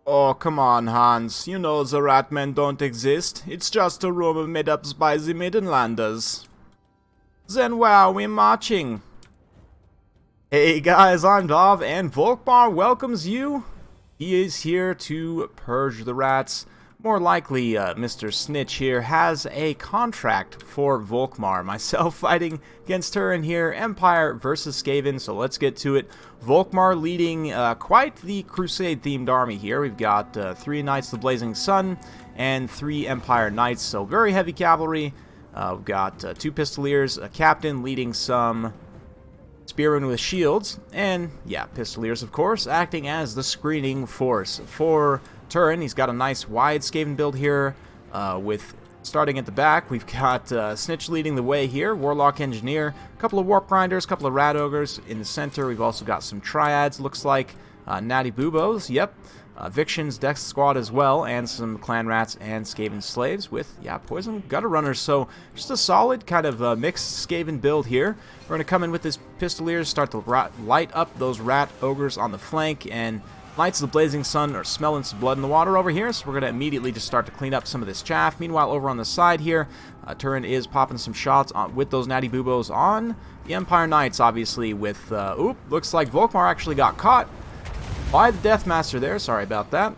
Oh, come on, Hans. You know the Ratmen don't exist. It's just a rumor made up by the Midlanders. Then where are we marching? Hey guys, I'm Dov, and VOLKMAR welcomes you. He is here to purge the rats. More likely, Mr. Snitch here has a contract for VOLKMAR. Myself fighting against her in here, Empire versus Skaven, so let's get to it. VOLKMAR leading quite the Crusade-themed army here. We've got 3 Knights of the Blazing Sun and 3 Empire Knights, so very heavy cavalry. We've got 2 Pistoliers, a Captain leading some Spearmen with shields, and yeah, Pistoliers of course, acting as the screening force for Turin. He's got a nice wide Skaven build here, with starting at the back, we've got Snitch leading the way here, Warlock Engineer, a couple of Warp Grinders, a couple of Rat Ogres in the center. We've also got some Triads, looks like, Natty Boobos, yep, Viction's Dex Squad as well, and some Clan Rats and Skaven Slaves with, yeah, Poison Gutter Runners. So just a solid kind of mixed Skaven build here. We're going to come in with this Pistoliers, start to light up those Rat Ogres on the flank, and Knights of the Blazing Sun are smelling some blood in the water over here, so we're going to immediately just start to clean up some of this chaff. Meanwhile, over on the side here, Turin is popping some shots with those Natty Boobos on the Empire Knights, obviously, with, looks like VOLKMAR actually got caught by the Deathmaster there. Sorry about that.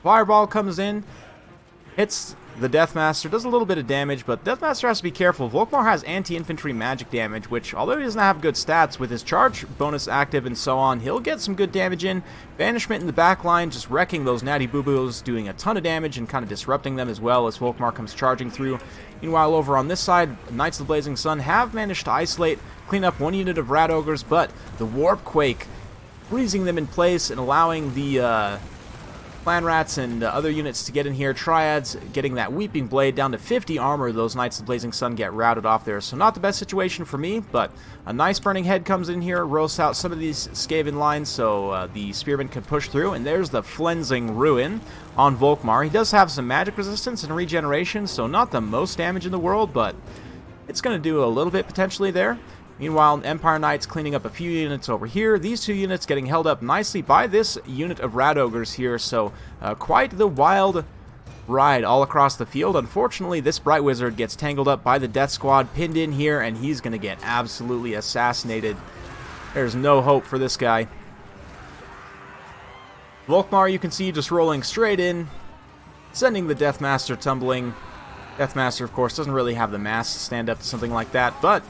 Fireball comes in, hits the Deathmaster, does a little bit of damage, but Deathmaster has to be careful. VOLKMAR has anti-infantry magic damage, which, although he doesn't have good stats, with his charge bonus active and so on, he'll get some good damage in. Banishment in the back line, just wrecking those Natty Boobos, doing a ton of damage and kind of disrupting them as well as VOLKMAR comes charging through. Meanwhile, over on this side, Knights of the Blazing Sun have managed to isolate, clean up 1 unit of Rat Ogres, but the Warp Quake freezing them in place and allowing the Clan Rats and other units to get in here. Triads getting that Weeping Blade down to 50 armor. Those Knights of the Blazing Sun get routed off there. So not the best situation for me, but a nice Burning Head comes in here, roasts out some of these Skaven lines so the Spearmen can push through. And there's the Flensing Ruin on VOLKMAR. He does have some magic resistance and regeneration, so not the most damage in the world, but it's going to do a little bit potentially there. Meanwhile, Empire Knights cleaning up a few units over here. These 2 units getting held up nicely by this unit of Rat Ogres here. So quite the wild ride all across the field. Unfortunately, this Bright Wizard gets tangled up by the Death Squad, pinned in here, and he's going to get absolutely assassinated. There's no hope for this guy. VOLKMAR, you can see, just rolling straight in, sending the Deathmaster tumbling. Deathmaster, of course, doesn't really have the mass to stand up to something like that, but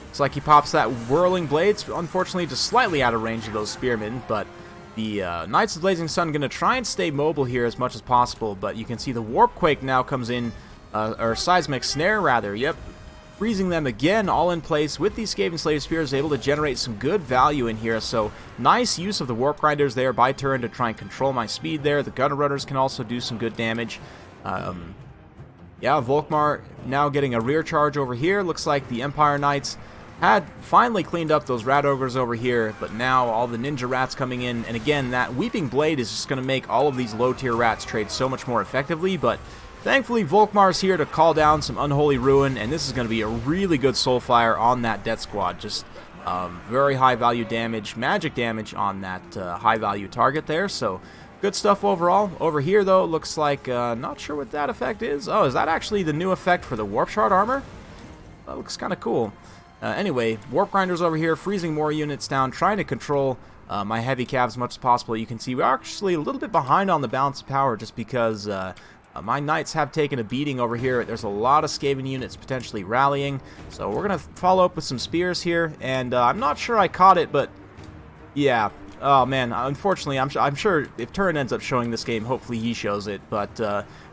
it's like he pops that Whirling Blades, unfortunately just slightly out of range of those Spearmen, but the Knights of the Blazing Sun going to try and stay mobile here as much as possible, but you can see the Warp Quake now comes in, or Seismic Snare rather, yep, freezing them again all in place with these Skaven Slave Spears, able to generate some good value in here, so nice use of the Warp Grinders there by turn to try and control my speed there. The Gutter Runners can also do some good damage. Yeah, VOLKMAR now getting a rear charge over here. Looks like the Empire Knights had finally cleaned up those Rat Ogres over here, but now all the Ninja Rats coming in, and again, that Weeping Blade is just going to make all of these low-tier rats trade so much more effectively, but thankfully VOLKMAR's here to call down some Unholy Ruin, and this is going to be a really good Soulfire on that Death Squad. Just very high-value damage, magic damage on that high-value target there, so good stuff overall. Over here, though, looks like, not sure what that effect is. Oh, is that actually the new effect for the Warp Shard armor? That looks kind of cool. Anyway, Warp Grinders over here, freezing more units down, trying to control my heavy cav as much as possible. You can see we're actually a little bit behind on the balance of power just because my Knights have taken a beating over here. There's a lot of Skaven units potentially rallying, so we're going to follow up with some Spears here, and I'm not sure I caught it, but yeah. Oh man, unfortunately, I'm sure if Turin ends up showing this game, hopefully he shows it, but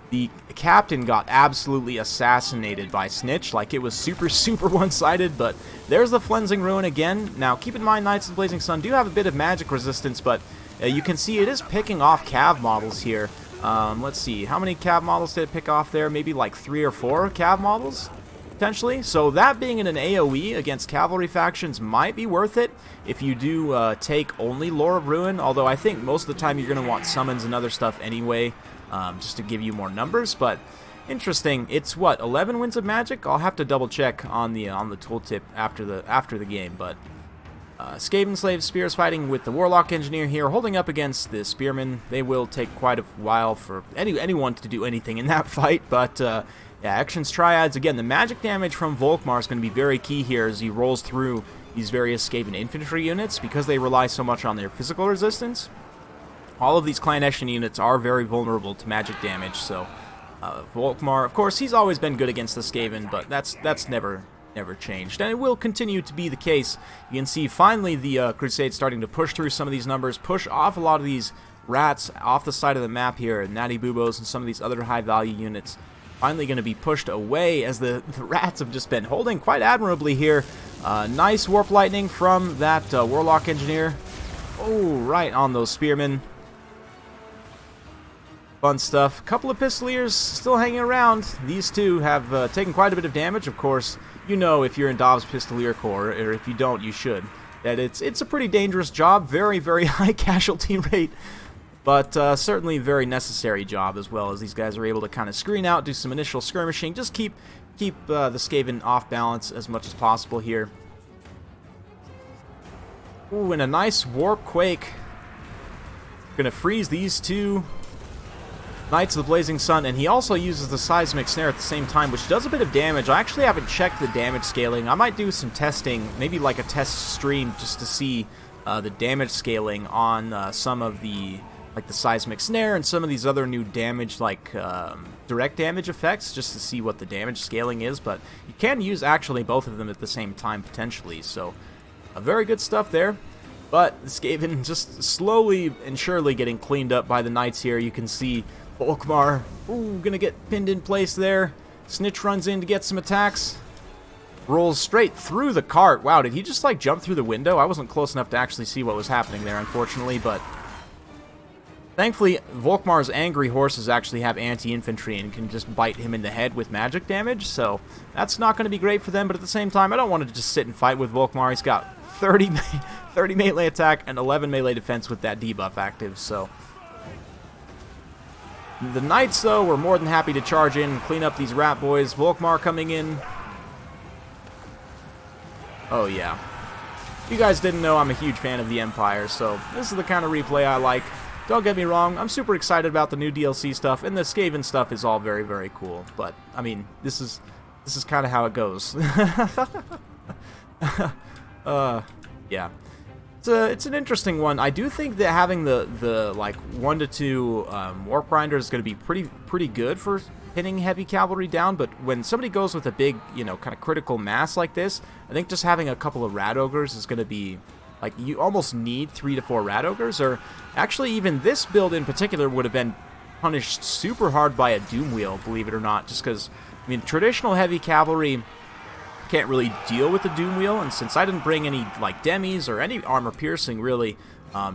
the Captain got absolutely assassinated by Snitch. Like, it was super, super one-sided, but there's the Flensing Ruin again. Now, keep in mind, Knights of the Blazing Sun do have a bit of magic resistance, but you can see it is picking off cav models here. Let's see, how many cav models did it pick off there? Maybe like 3 or 4 cav models, potentially. So that being in an AoE against cavalry factions might be worth it if you do take only Lore of Ruin, although I think most of the time you're going to want summons and other stuff anyway. Just to give you more numbers, but interesting. It's what, 11 Winds of Magic? I'll have to double check on the tooltip after the game, but Skaven Slave Spears fighting with the Warlock Engineer here, holding up against the Spearmen. They will take quite a while for anyone to do anything in that fight, but yeah, Actions Triads, again, the magic damage from VOLKMAR is going to be very key here as he rolls through these various Skaven infantry units, because they rely so much on their physical resistance. All of these Clandestine units are very vulnerable to magic damage, so VOLKMAR, of course, he's always been good against the Skaven, but that's never changed, and it will continue to be the case. You can see finally the Crusade starting to push through some of these numbers, push off a lot of these rats off the side of the map here, Natty Boobos and some of these other high-value units. Finally going to be pushed away as the rats have just been holding quite admirably here. Nice Warp Lightning from that Warlock Engineer. Oh, right on those Spearmen. Fun stuff. Couple of Pistoliers still hanging around. These two have taken quite a bit of damage. Of course, you know, if you're in Dov's Pistolier Corps, or if you don't, you should, that it's a pretty dangerous job. Very, very high casualty rate. But certainly very necessary job, as well, as these guys are able to kind of screen out, do some initial skirmishing, just keep the Skaven off balance as much as possible here. Ooh, and a nice Warp Quake. Gonna freeze these two Knights of the Blazing Sun, and he also uses the Seismic Snare at the same time, which does a bit of damage. I actually haven't checked the damage scaling. I might do some testing, maybe like a test stream, just to see the damage scaling on some of the Seismic Snare and some of these other new damage, like direct damage effects, just to see what the damage scaling is. But you can use actually both of them at the same time potentially, so very good stuff there. But the Skaven just slowly and surely getting cleaned up by the Knights here. You can see VOLKMAR, ooh, gonna get pinned in place there. Snitch runs in to get some attacks. Rolls straight through the cart. Wow, did he just like jump through the window? I wasn't close enough to actually see what was happening there, unfortunately, but thankfully, VOLKMAR's angry horses actually have anti-infantry and can just bite him in the head with magic damage, so that's not going to be great for them, but at the same time, I don't want to just sit and fight with VOLKMAR. He's got 30 melee attack and 11 melee defense with that debuff active, so the Knights, though, were more than happy to charge in and clean up these rat boys. VOLKMAR coming in. Oh, yeah. You guys didn't know I'm a huge fan of the Empire, so this is the kind of replay I like. Don't get me wrong, I'm super excited about the new DLC stuff, and the Skaven stuff is all very, very cool. But, I mean, this is kind of how it goes. Yeah. It's an interesting one. I do think that having the like 1 to 2 Warp Grinders is going to be pretty good for hitting heavy cavalry down, but when somebody goes with a big, you know, kind of critical mass like this, I think just having a couple of Rat Ogres is going to be, like, you almost need 3 to 4 Rat Ogres, or actually even this build in particular would have been punished super hard by a Doom Wheel, believe it or not, just because, I mean, traditional heavy cavalry can't really deal with the Doom Wheel, and since I didn't bring any like demis or any armor piercing really,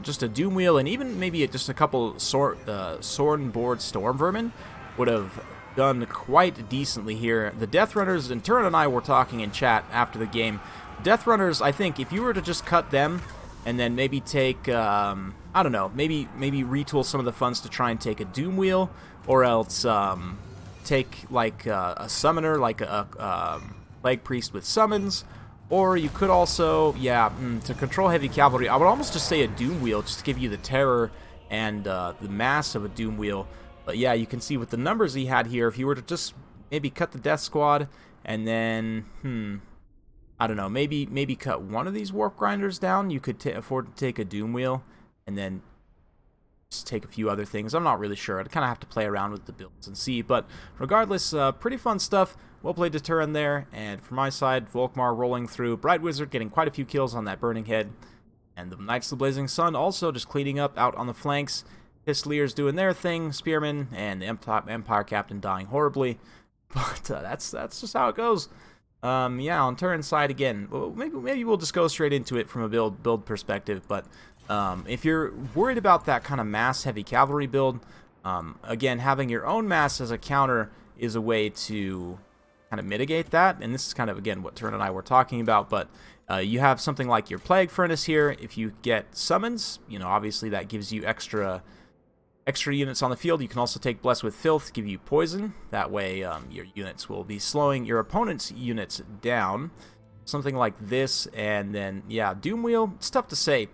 just a Doom Wheel and even maybe just a couple sword and board Storm Vermin would have done quite decently here. The Death Runners, and Turin and I were talking in chat after the game. Death Runners, I think if you were to just cut them and then maybe take I don't know, maybe retool some of the funds to try and take a Doom Wheel, or else take like a summoner, like a Plague Priest with summons, or you could also, yeah, to control heavy cavalry, I would almost just say a Doom Wheel, just to give you the terror and the mass of a Doom Wheel. But yeah, you can see with the numbers he had here, if you were to just maybe cut the Death Squad, and then, I don't know, maybe cut one of these Warp Grinders down, you could afford to take a Doom Wheel, and then just take a few other things. I'm not really sure. I'd kind of have to play around with the builds and see. But regardless, pretty fun stuff. Well played to Turin there. And for my side, VOLKMAR rolling through. Bright Wizard getting quite a few kills on that Burning Head. And the Knights of the Blazing Sun also just cleaning up out on the flanks. Pistoliers doing their thing. Spearmen and the Empire Captain dying horribly. But that's just how it goes. Yeah, on Turin's side again. Well, maybe we'll just go straight into it from a build perspective. But if you're worried about that kind of mass heavy cavalry build, again, having your own mass as a counter is a way to kind of mitigate that, and this is kind of, again, what Turin and I were talking about. But you have something like your Plague Furnace here. If you get summons, you know, obviously that gives you extra units on the field. You can also take Bless with Filth, give you poison. That way your units will be slowing your opponent's units down. something like this, and then, yeah, Doom Wheel, it's tough to say.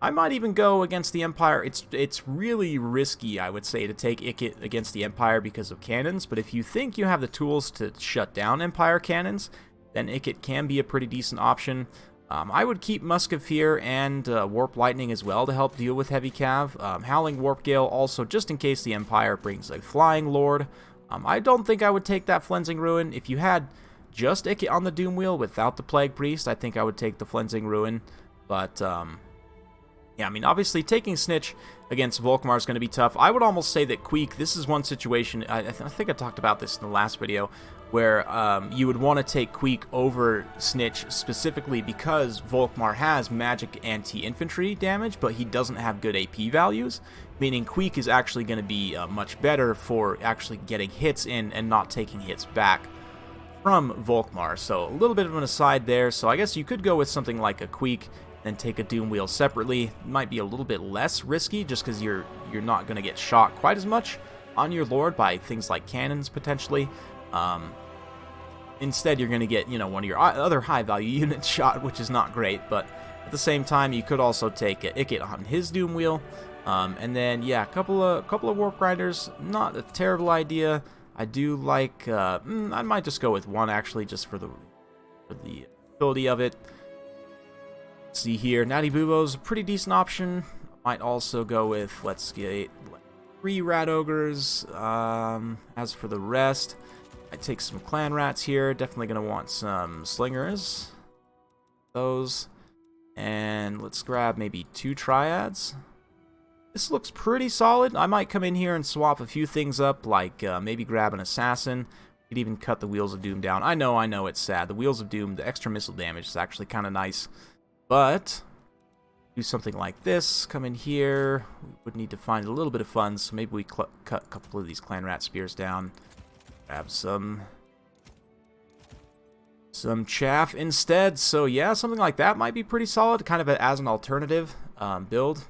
I might even go against the Empire. It's really risky, I would say, to take Ikit against the Empire because of cannons, but if you think you have the tools to shut down Empire cannons, then Ikit can be a pretty decent option. I would keep Musk of Fear and Warp Lightning as well to help deal with Heavy Cav. Howling Warp Gale also, just in case the Empire brings a Flying Lord. I don't think I would take that Flensing Ruin. If you had just Ikit on the Doom Wheel without the Plague Priest, I think I would take the Flensing Ruin. But, yeah, I mean, obviously, taking Snitch against VOLKMAR is going to be tough. I would almost say that Queek, this is one situation, I think I talked about this in the last video, where you would want to take Queek over Snitch specifically because VOLKMAR has magic anti-infantry damage, but he doesn't have good AP values, meaning Queek is actually going to be much better for actually getting hits in and not taking hits back from VOLKMAR. So a little bit of an aside there. So I guess you could go with something like a Queek and take a Doom Wheel separately. Might be a little bit less risky just because you're not going to get shot quite as much on your Lord by things like cannons potentially. Instead, you're going to get, one of your other high-value units shot, which is not great, but at the same time, you could also take Ikit on his Doom Wheel, and then, yeah, a couple of Warp Grinders, not a terrible idea. I do like, I might just go with one, actually, just for the utility of it. Let's see here, Natty Bubo's a pretty decent option. Might also go with, let's get 3 Rat Ogres. As for the rest, I take some Clan Rats here. Definitely going to want some Slingers. Those. And let's grab maybe 2 Triads. This looks pretty solid. I might come in here and swap a few things up, like maybe grab an Assassin. We could even cut the Wheels of Doom down. I know, it's sad. The Wheels of Doom, the extra missile damage is actually kind of nice. But do something like this. Come in here. We would need to find a little bit of funds, so maybe we cut a couple of these Clan Rat Spears down. Grab some chaff instead. So yeah, something like that might be pretty solid, kind of as an alternative build.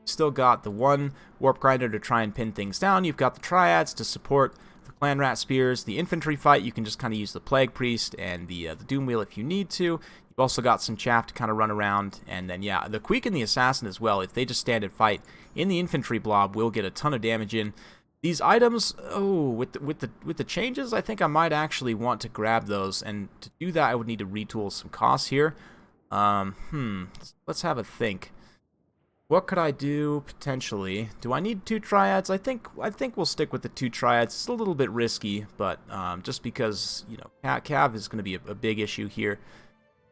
Still got the 1 Warp Grinder to try and pin things down. You've got the Triads to support the Clan Rat Spears. The infantry fight, you can just kind of use the Plague Priest and the Doom Wheel if you need to. You've also got some chaff to kind of run around. And then yeah, the Queek and the Assassin as well, if they just stand and fight in the infantry blob, will get a ton of damage in. These items, with the changes, I think I might actually want to grab those, and to do that, I would need to retool some costs here. Let's have a think. What could I do potentially? Do I need 2 Triads? I think we'll stick with the 2 Triads. It's a little bit risky, but just because Cav is going to be a big issue here.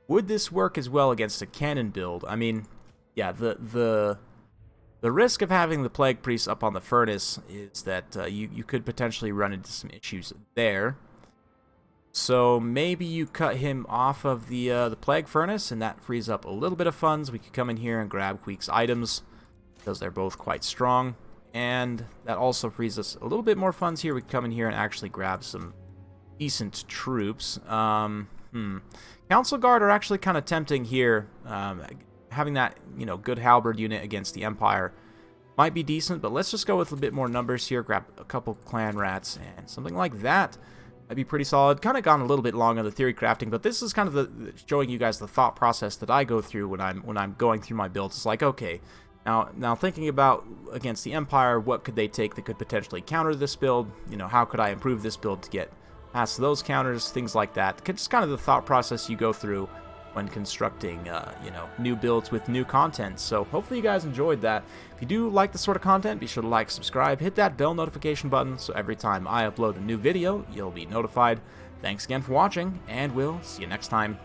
Would this work as well against a cannon build? I mean, yeah, the risk of having the Plague Priest up on the Furnace is that you could potentially run into some issues there. So maybe you cut him off of the Plague Furnace, and that frees up a little bit of funds. We could come in here and grab Queek's items, because they're both quite strong. And that also frees us a little bit more funds here. We can come in here and actually grab some decent troops. Council Guard are actually kind of tempting here. Having that, good halberd unit against the Empire might be decent, but let's just go with a bit more numbers here. Grab a couple Clan Rats and something like that. That'd be pretty solid. Kind of gone a little bit long on the theory crafting, but this is kind of showing you guys the thought process that I go through when I'm going through my builds. It's like, okay, now thinking about against the Empire, what could they take that could potentially counter this build? How could I improve this build to get past those counters? Things like that. Just kind of the thought process you go through when constructing, new builds with new content. So hopefully you guys enjoyed that. If you do like this sort of content, be sure to like, subscribe, hit that bell notification button so every time I upload a new video, you'll be notified. Thanks again for watching, and we'll see you next time.